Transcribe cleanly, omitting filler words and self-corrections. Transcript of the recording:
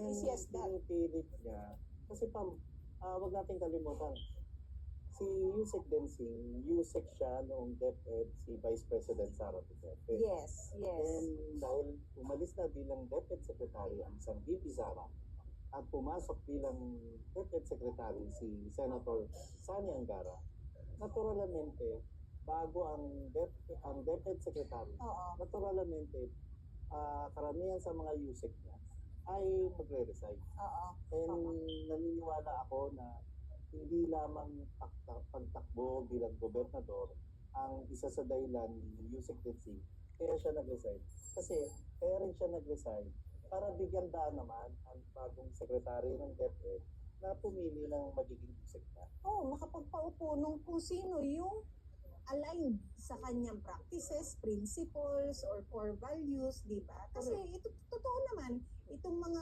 easy as that. Pinipilit niya. Kasi wag natin kalimutan, si Yusek Densing, Yusek siya noong DepEd si Vice President Sara Duterte. Yes, yes. And dahil umalis na bilang DepEd Secretary ang isang VP Sara at pumasok bilang DepEd Secretary si Senator Sani Angara, naturalmente, bago ang DepEd Secretary, Oo. naturalmente, karamihan sa mga Yusek niya ay magre-resign. Oo. And naniniwala ako na hindi lamang pagtakbo bilang gobernador ang isa sa dahilan ni Yusek Densing kaya siya nag-resign. Kasi kaya rin siya nag-resign para bigyan daan naman ang bagong sekretary ng DepEd na pumili ng magiging Yusek na. Makapagpaupo nung kung sino yung aligned sa kanyang practices, principles, or core values, di ba? Kasi ito, totoo naman, itong mga